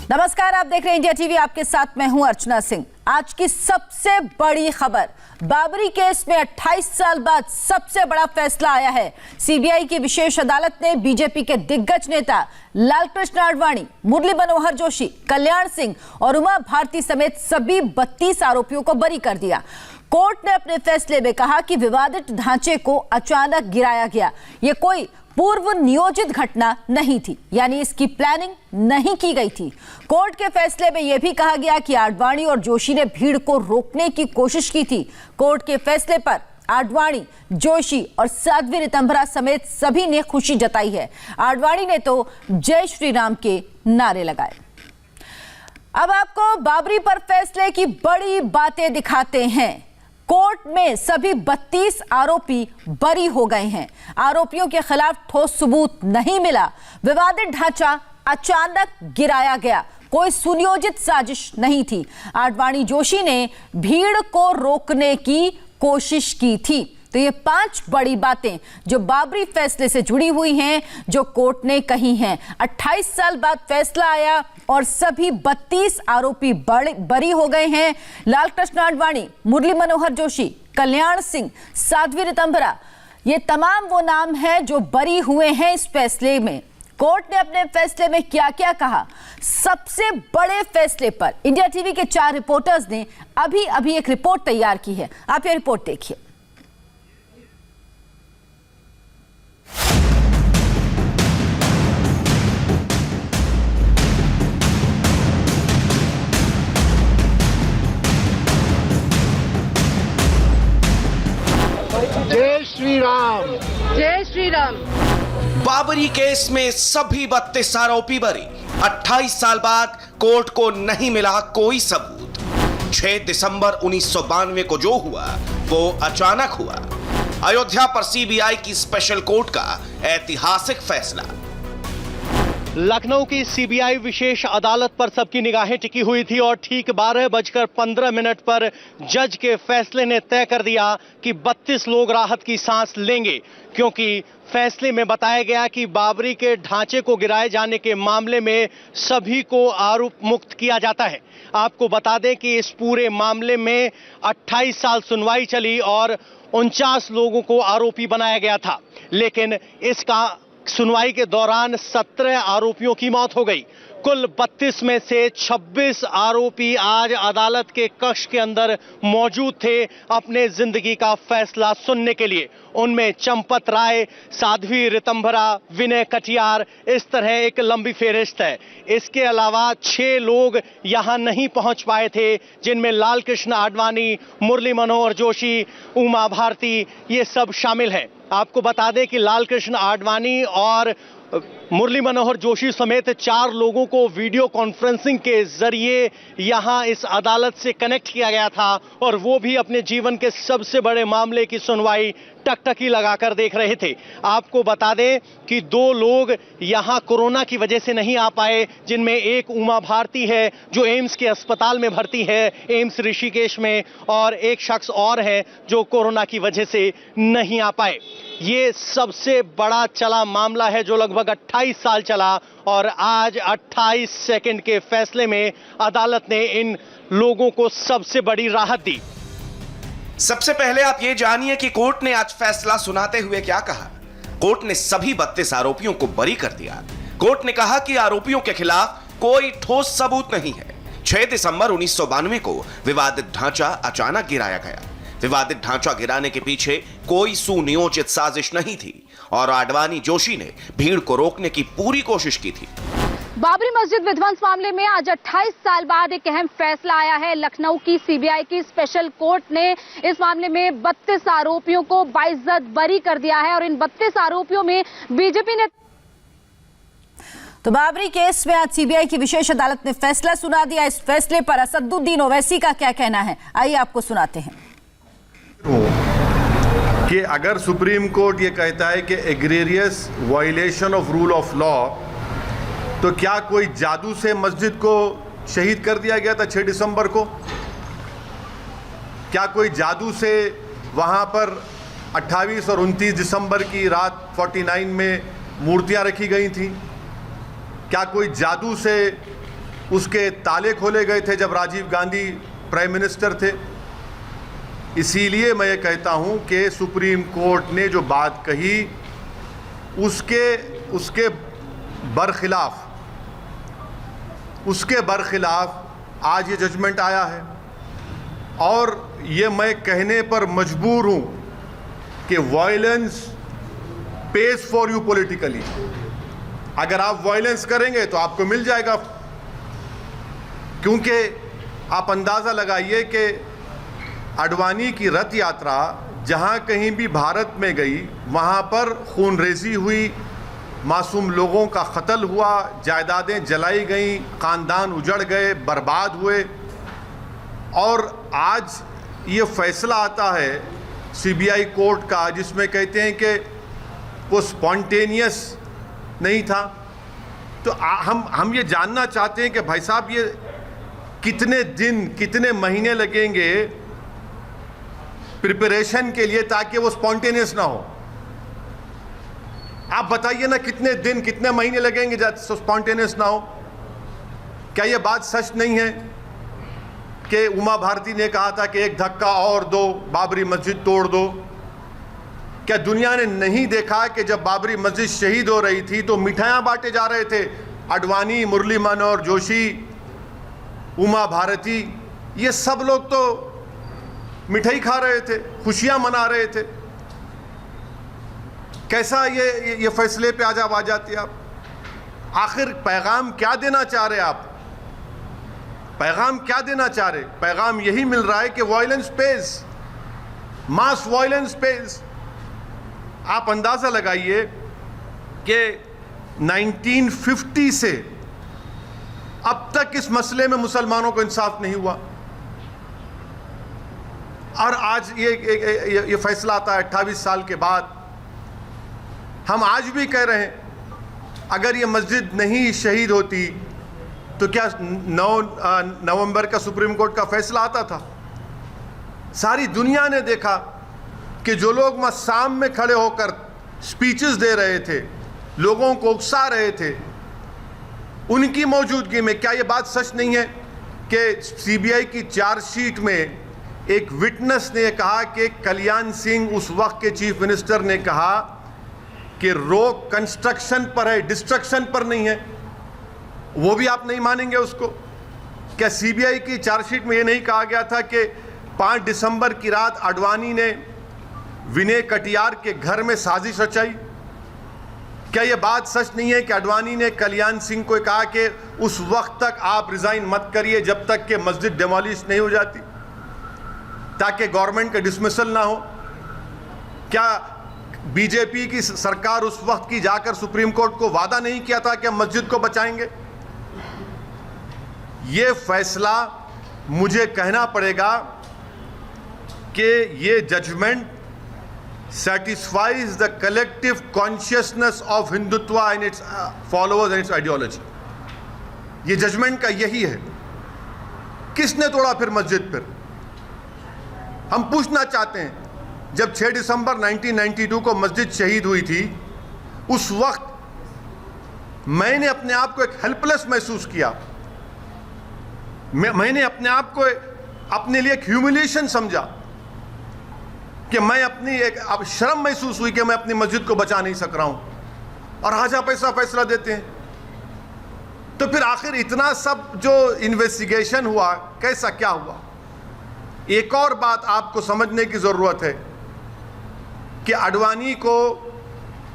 नमस्कार, आप देख रहे हैं इंडिया टीवी। आपके साथ मैं हूं अर्चना सिंह। आज की सबसे बड़ी खबर, बाबरी केस में 28 साल बाद सबसे बड़ा फैसला आया है। सीबीआई की विशेष अदालत ने बीजेपी के दिग्गज नेता लालकृष्ण आडवाणी, मुरली मनोहर जोशी, कल्याण सिंह और उमा भारती समेत सभी 32 आरोपियों को बरी कर दिया। कोर्ट ने अपने फैसले में कहा कि विवादित ढांचे को अचानक गिराया गया। ये कोई पूर्व नियोजित घटना नहीं थी, यानी इसकी प्लानिंग नहीं की गई थी। कोर्ट के फैसले में यह भी कहा गया कि आडवाणी और जोशी ने भीड़ को रोकने की कोशिश की थी। कोर्ट के फैसले पर आडवाणी, जोशी और साध्वी रितंभरा समेत सभी ने खुशी जताई है। आडवाणी ने तो जय श्री राम के नारे लगाए। अब आपको बाबरी पर फैसले की बड़ी बातें दिखाते हैं। कोर्ट में सभी 32 आरोपी बरी हो गए हैं। आरोपियों के खिलाफ ठोस सबूत नहीं मिला। विवादित ढांचा अचानक गिराया गया। कोई सुनियोजित साजिश नहीं थी। आडवाणी, जोशी ने भीड़ को रोकने की कोशिश की थी। तो ये 5 बड़ी बातें जो बाबरी फैसले से जुड़ी हुई हैं, जो कोर्ट ने कही हैं। 28 साल बाद फैसला आया और सभी 32 आरोपी बरी हो गए हैं। लालकृष्ण आडवाणी, मुरली मनोहर जोशी, कल्याण सिंह, साध्वी रितंभरा, ये तमाम वो नाम हैं जो बरी हुए हैं इस फैसले में। कोर्ट ने अपने फैसले में क्या क्या कहा, सबसे बड़े फैसले पर इंडिया टीवी के 4 रिपोर्टर्स ने अभी एक रिपोर्ट तैयार की है। आप ये रिपोर्ट देखिए। जय श्री राम, जय श्री राम। बाबरी केस में सभी 32 आरोपी बरी। 28 साल बाद कोर्ट को नहीं मिला कोई सबूत। 6 दिसंबर 1992 को जो हुआ वो अचानक हुआ। अयोध्या पर सीबीआई की स्पेशल कोर्ट का ऐतिहासिक फैसला। लखनऊ की सीबीआई विशेष अदालत पर सबकी निगाहें टिकी हुई थी और ठीक 12:15 पर जज के फैसले ने तय कर दिया कि 32 लोग राहत की सांस लेंगे, क्योंकि फैसले में बताया गया कि बाबरी के ढांचे को गिराए जाने के मामले में सभी को आरोप मुक्त किया जाता है। आपको बता दें कि इस पूरे मामले में 28 साल सुनवाई चली और 49 लोगों को आरोपी बनाया गया था, लेकिन इसका सुनवाई के दौरान 17 आरोपियों की मौत हो गई। कुल 32 में से 26 आरोपी आज अदालत के कक्ष के अंदर मौजूद थे अपने जिंदगी का फैसला सुनने के लिए। उनमें चंपत राय, साध्वी रितंभरा, विनय कटियार, इस तरह एक लंबी फेहरिस्त है। इसके अलावा 6 लोग यहां नहीं पहुंच पाए थे, जिनमें लालकृष्ण आडवाणी, मुरली मनोहर जोशी, उमा भारती, ये सब शामिल हैं। आपको बता दें कि लालकृष्ण आडवाणी और मुरली मनोहर जोशी समेत 4 लोगों को वीडियो कॉन्फ्रेंसिंग के जरिए यहां इस अदालत से कनेक्ट किया गया था और वो भी अपने जीवन के सबसे बड़े मामले की सुनवाई टकटकी लगाकर देख रहे थे। आपको बता दें कि 2 लोग यहां कोरोना की वजह से नहीं आ पाए, जिनमें एक उमा भारती है जो एम्स के अस्पताल में भर्ती है, एम्स ऋषिकेश में, और एक शख्स और है जो कोरोना की वजह से नहीं आ पाए। ये सबसे बड़ा चला मामला है जो लगभग 28 साल चला और आज 28 सेकंड के फैसले में अदालत ने इन लोगों को सबसे बड़ी राहत दी। सबसे पहले आप ये जानिए कि कोर्ट ने आज फैसला सुनाते हुए क्या कहा। कोर्ट ने सभी 32 आरोपियों को बरी कर दिया। कोर्ट ने कहा कि आरोपियों के खिलाफ कोई ठोस सबूत नहीं है। 6 दिसंबर 1992 को विवादित ढांचा अचानक गिराया गया। विवादित ढांचा गिराने के पीछे कोई सुनियोजित साजिश नहीं थी और आडवाणी, जोशी ने भीड़ को रोकने की पूरी कोशिश की थी। बाबरी मस्जिद विध्वंस मामले में आज 28 साल बाद एक अहम फैसला आया है। लखनऊ की सीबीआई की स्पेशल कोर्ट ने इस मामले में 32 आरोपियों को बाइज्जत बरी कर दिया है और इन 32 आरोपियों में बीजेपी ने। तो बाबरी केस में आज सीबीआई की विशेष अदालत ने फैसला सुना दिया। इस फैसले पर असदुद्दीन ओवैसी का क्या कहना है, आइए आपको सुनाते हैं। कि अगर सुप्रीम कोर्ट ये कहता है कि egregious violation of rule of law, तो क्या कोई जादू से मस्जिद को शहीद कर दिया गया था 6 दिसंबर को? क्या कोई जादू से वहां पर 28 और 29 दिसंबर की रात 49 में मूर्तियां रखी गई थी? क्या कोई जादू से उसके ताले खोले गए थे जब राजीव गांधी प्राइम मिनिस्टर थे। इसीलिए मैं ये कहता हूँ कि सुप्रीम कोर्ट ने जो बात कही उसके बरखिलाफ आज ये जजमेंट आया है। और ये मैं कहने पर मजबूर हूँ कि violence page for you politically. अगर आप वायलेंस करेंगे तो आपको मिल जाएगा, क्योंकि आप अंदाज़ा लगाइए कि आडवाणी की रथ यात्रा जहाँ कहीं भी भारत में गई वहाँ पर खूनरेज़ी हुई, मासूम लोगों का कत्ल हुआ, जायदादें जलाई गईं, ख़ानदान उजड़ गए, बर्बाद हुए। और आज ये फैसला आता है सीबीआई कोर्ट का जिसमें कहते हैं कि वो स्पॉन्टेनियस नहीं था। तो हम ये जानना चाहते हैं कि भाई साहब ये कितने दिन कितने महीने लगेंगे प्रिपरेशन के लिए ताकि वो स्पॉन्टेनियस ना हो। आप बताइए ना, कितने दिन कितने महीने लगेंगे जब स्पॉन्टेनियस ना हो। क्या ये बात सच नहीं है कि उमा भारती ने कहा था कि एक धक्का और दो, बाबरी मस्जिद तोड़ दो? क्या दुनिया ने नहीं देखा कि जब बाबरी मस्जिद शहीद हो रही थी तो मिठाइयाँ बांटे जा रहे थे? आडवाणी, मुरली मनोहर जोशी, उमा भारती, ये सब लोग तो मिठाई खा रहे थे, खुशियाँ मना रहे थे। कैसा ये फैसले पे आज आप आ जाते आप? आखिर पैगाम क्या देना चाह रहे आप? पैगाम क्या देना चाह रहे? पैगाम यही मिल रहा है कि वायलेंस पेज, मास वायलेंस पेज। आप अंदाजा लगाइए कि 1950 से अब तक इस मसले में मुसलमानों को इंसाफ नहीं हुआ, और आज ये फैसला आता है 28 साल के बाद। हम आज भी कह रहे हैं अगर ये मस्जिद नहीं शहीद होती तो क्या 9 नवंबर का सुप्रीम कोर्ट का फैसला आता था? सारी दुनिया ने देखा कि जो लोग वहाँ शाम में खड़े होकर स्पीचेस दे रहे थे, लोगों को उकसा रहे थे, उनकी मौजूदगी में क्या ये बात सच नहीं है कि सीबीआई की चार्जशीट में एक विटनेस ने कहा कि कल्याण सिंह, उस वक्त के चीफ मिनिस्टर, ने कहा कि रोक कंस्ट्रक्शन पर है, डिस्ट्रक्शन पर नहीं है। वो भी आप नहीं मानेंगे उसको? क्या सीबीआई की चार्जशीट में ये नहीं कहा गया था कि 5 दिसंबर की रात आडवाणी ने विनय कटियार के घर में साजिश रचाई? क्या ये बात सच नहीं है कि आडवाणी ने कल्याण सिंह को कहा कि उस वक्त तक आप रिजाइन मत करिए जब तक कि मस्जिद डिमोलिश नहीं हो जाती, ताकि गवर्नमेंट का डिसमिसल ना हो? क्या बीजेपी की सरकार उस वक्त की जाकर सुप्रीम कोर्ट को वादा नहीं किया था कि हम मस्जिद को बचाएंगे? ये फैसला मुझे कहना पड़ेगा कि ये judgement satisfies the collective consciousness of Hindutva and its followers and its ideology. ये जजमेंट का यही है। किसने तोड़ा फिर मस्जिद? फिर हम पूछना चाहते हैं, जब 6 दिसंबर 1992 को मस्जिद शहीद हुई थी, उस वक्त मैंने अपने आप को एक हेल्पलेस महसूस किया। मैंने अपने आप को अपने लिए एक ह्यूमिलिएशन समझा कि मैं अपनी एक अब शर्म महसूस हुई कि मैं अपनी मस्जिद को बचा नहीं सक रहा हूं, और आज आप ऐसा फैसला देते हैं। तो फिर आखिर इतना सब जो इन्वेस्टिगेशन हुआ, कैसा क्या हुआ? एक और बात आपको समझने की जरूरत है कि आडवाणी को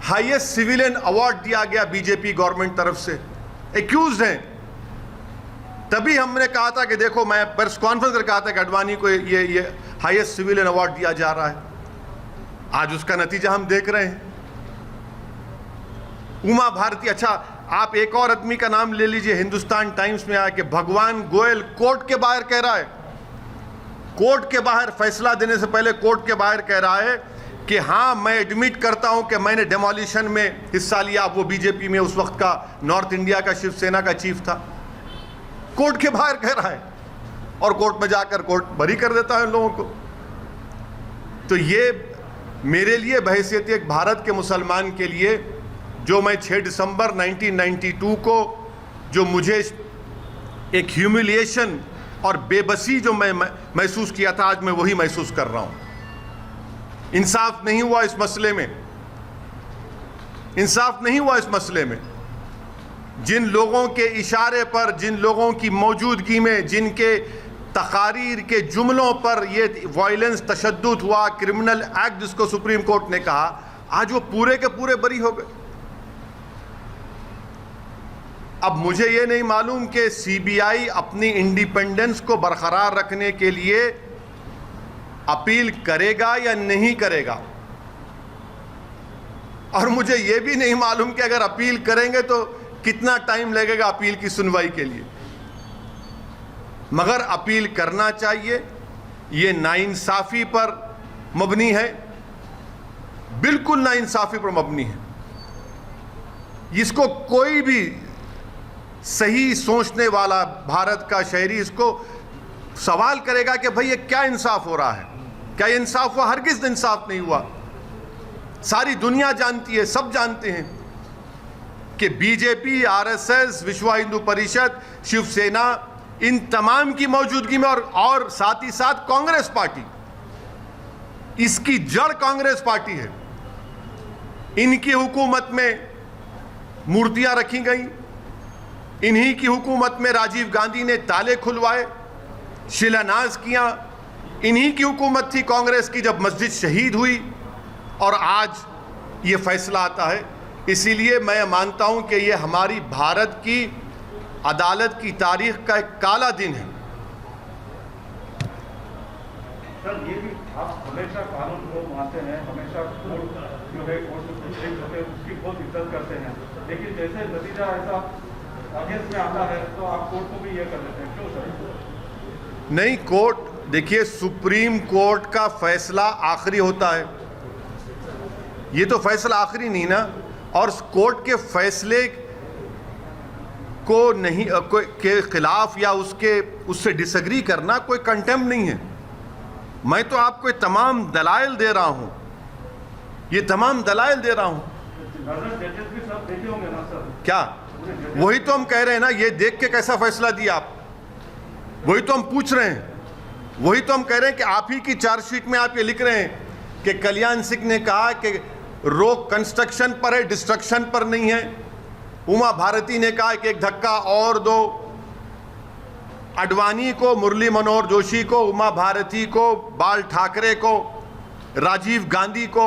हाईएस्ट सिविलियन अवार्ड दिया गया बीजेपी गवर्नमेंट तरफ से, एक्यूज हैं। तभी हमने कहा था कि देखो, मैं प्रेस कॉन्फ्रेंस करके कहा था कि आडवाणी को ये हाईएस्ट सिविलियन अवार्ड दिया जा रहा है। आज उसका नतीजा हम देख रहे हैं। उमा भारती, अच्छा आप एक और आदमी का नाम ले लीजिए, हिंदुस्तान टाइम्स में आया कि भगवान गोयल कोर्ट के बाहर कह रहा है, कोर्ट के बाहर फैसला देने से पहले कोर्ट के बाहर कह रहा है कि हाँ, मैं एडमिट करता हूं कि मैंने डेमोलिशन में हिस्सा लिया। वो बीजेपी में उस वक्त का नॉर्थ इंडिया का शिवसेना का चीफ था, कोर्ट के बाहर कह रहा है, और कोर्ट में जाकर कोर्ट बरी कर देता है उन लोगों को। तो ये मेरे लिए बहैसियत एक भारत के मुसलमान के लिए, जो मैं 6 दिसंबर 1992 को जो मुझे एक ह्यूमिलिएशन और बेबसी जो मैं महसूस किया था, आज मैं वही महसूस कर रहा हूं। इंसाफ नहीं हुआ इस मसले में, इंसाफ नहीं हुआ इस मसले में। जिन लोगों के इशारे पर, जिन लोगों की मौजूदगी में, जिनके तकारीर के जुमलों पर ये वायलेंस, तशद्दुद हुआ, क्रिमिनल एक्ट जिसको सुप्रीम कोर्ट ने कहा, आज वो पूरे के पूरे बरी हो गए। अब मुझे ये नहीं मालूम कि सीबीआई अपनी इंडिपेंडेंस को बरकरार रखने के लिए अपील करेगा या नहीं करेगा, और मुझे ये भी नहीं मालूम कि अगर अपील करेंगे तो कितना टाइम लगेगा अपील की सुनवाई के लिए। मगर अपील करना चाहिए। ये नाइंसाफी पर मबनी है, बिल्कुल नाइंसाफी पर मबनी है। इसको कोई भी सही सोचने वाला भारत का शहरी इसको सवाल करेगा कि भाई ये क्या इंसाफ हो रहा है, क्या ये इंसाफ हुआ? हरगिज़ इंसाफ नहीं हुआ। सारी दुनिया जानती है, सब जानते हैं कि बीजेपी, आरएसएस, विश्व हिंदू परिषद, शिवसेना, इन तमाम की मौजूदगी में और साथ ही साथ कांग्रेस पार्टी, इसकी जड़ कांग्रेस पार्टी है। इनकी हुकूमत में मूर्तियां रखी गई, इन्हीं की हुकूमत में राजीव गांधी ने ताले खुलवाए, शिलान्यास किया। इन्हीं की हुकूमत थी कांग्रेस की जब मस्जिद शहीद हुई, और आज ये फैसला आता है। इसीलिए मैं मानता हूं कि ये हमारी भारत की अदालत की तारीख का एक काला दिन है। सर, ये भी आप हमेशा कानून को मानते हैं, हमेशा कोर्ट जो है, कोर्ट में प्रोसेस होते हैं उसकी बहुत इज्जत करते हैं, लेकिन जैसे नतीजा ऐसा अगेंस्ट में आता है तो आप कोर्ट को भी ये कर देते हैं, क्यों सर? नहीं, कोर्ट, देखिए, सुप्रीम कोर्ट का फैसला आखिरी होता है। ये तो फैसला आखिरी नहीं ना, और कोर्ट के फैसले को नहीं के खिलाफ या उससे डिसएग्री करना कोई कंटेम्प्ट नहीं है। मैं तो आपको तमाम दलाइल दे रहा हूं, ये तमाम दलाइल दे रहा हूं। जजेस भी सब देखे होंगे ना सर? क्या? वही तो हम कह रहे हैं ना, ये देख के कैसा फैसला दिया आप, वही तो हम पूछ रहे हैं। वही तो हम कह रहे हैं कि आप ही की चार्जशीट में आप ये लिख रहे हैं कि कल्याण सिंह ने कहा कि रोक कंस्ट्रक्शन पर है, डिस्ट्रक्शन पर नहीं है। उमा भारती ने कहा कि एक धक्का और दो। अडवाणी को, मुरली मनोहर जोशी को, उमा भारती को, बाल ठाकरे को, राजीव गांधी को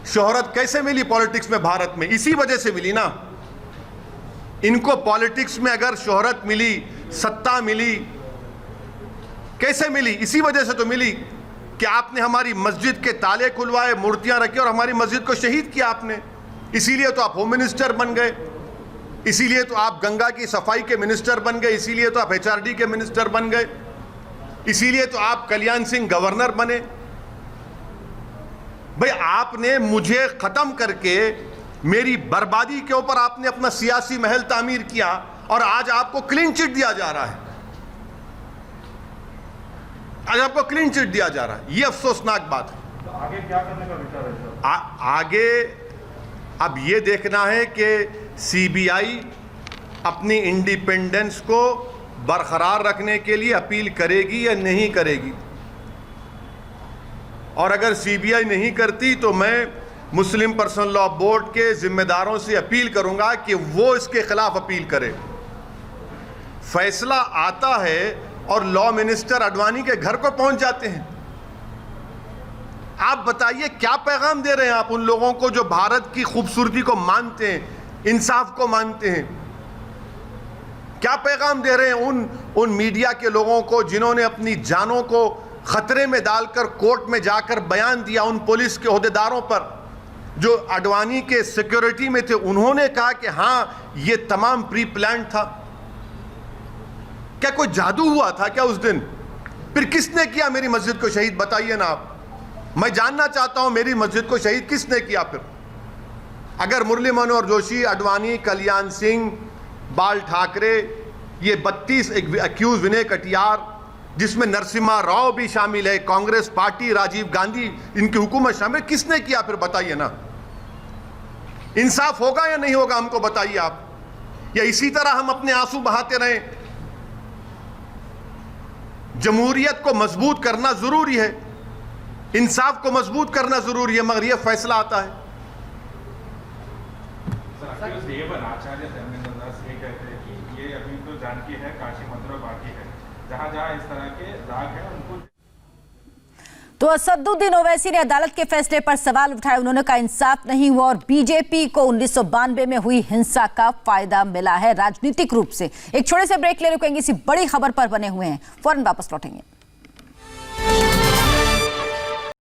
शोहरत कैसे मिली पॉलिटिक्स में भारत में? इसी वजह से मिली ना। इनको पॉलिटिक्स में अगर शोहरत मिली, सत्ता मिली, कैसे मिली? इसी वजह से तो मिली कि आपने हमारी मस्जिद के ताले खुलवाए, मूर्तियां रखी और हमारी मस्जिद को शहीद किया आपने। इसीलिए तो आप होम मिनिस्टर बन गए, इसीलिए तो आप गंगा की सफाई के मिनिस्टर बन गए, इसीलिए तो आप एचआरडी के मिनिस्टर बन गए, इसीलिए तो आप कल्याण सिंह गवर्नर बने। भाई, आपने मुझे खत्म करके मेरी बर्बादी के ऊपर आपने अपना सियासी महल तामीर किया, और आज आपको क्लीन चिट दिया जा रहा है। आज आपको क्लीन चिट दिया जा रहा है। ये अफसोसनाक बात है। तो आगे क्या करने का विचार है सर? आगे अब ये देखना है कि सीबीआई अपनी इंडिपेंडेंस को बरकरार रखने के लिए अपील करेगी या नहीं करेगी। और अगर सीबीआई नहीं करती तो मैं मुस्लिम पर्सनल लॉ बोर्ड के जिम्मेदारों से अपील करूंगा कि वो इसके खिलाफ अपील करे। फैसला आता है और लॉ मिनिस्टर अडवाणी के घर को पहुंच जाते हैं। आप बताइए क्या पैगाम दे रहे हैं आप उन लोगों को जो भारत की खूबसूरती को मानते हैं, इंसाफ को मानते हैं? क्या पैगाम दे रहे हैं उन मीडिया के लोगों को जिन्होंने अपनी जानों को खतरे में डालकर कोर्ट में जाकर बयान दिया? उन पुलिस के ओहदेदारों पर जो अडवाणी के सिक्योरिटी में थे, उन्होंने कहा कि हाँ, ये तमाम प्री प्लान था। क्या कोई जादू हुआ था क्या उस दिन? फिर किसने किया मेरी मस्जिद को शहीद? बताइए ना आप। मैं जानना चाहता हूं मेरी मस्जिद को शहीद किसने किया फिर? अगर मुरली मनोहर जोशी, अडवाणी, कल्याण सिंह, बाल ठाकरे, ये 32 एक्यूज, विनय कटियार, जिसमें नरसिम्हा राव भी शामिल है, कांग्रेस पार्टी, राजीव गांधी, इनकी हुकूमत शामिल, किसने किया फिर? बताइए ना। इंसाफ होगा या नहीं होगा, हमको बताइए आप। या इसी तरह हम अपने आंसू बहाते रहें? जमहूरियत को मजबूत करना जरूरी है, इंसाफ को मजबूत करना जरूरी है, मगर यह फैसला आता है। आचार्य धर्मेंद्र दास ये कहते हैं कि ये अभी तो जानकी है, काशी मथुरा बाकी है, जहां जहां इस तरह के दाग है उनको। तो असदुद्दीन ओवैसी ने अदालत के फैसले पर सवाल उठाए। उन्होंने कहा इंसाफ नहीं हुआ और बीजेपी को 1992 में हुई हिंसा का फायदा मिला है राजनीतिक रूप से। एक छोटे से ब्रेक ले रुकेंगे, इसी बड़ी खबर पर बने हुए हैं, फौरन वापस लौटेंगे।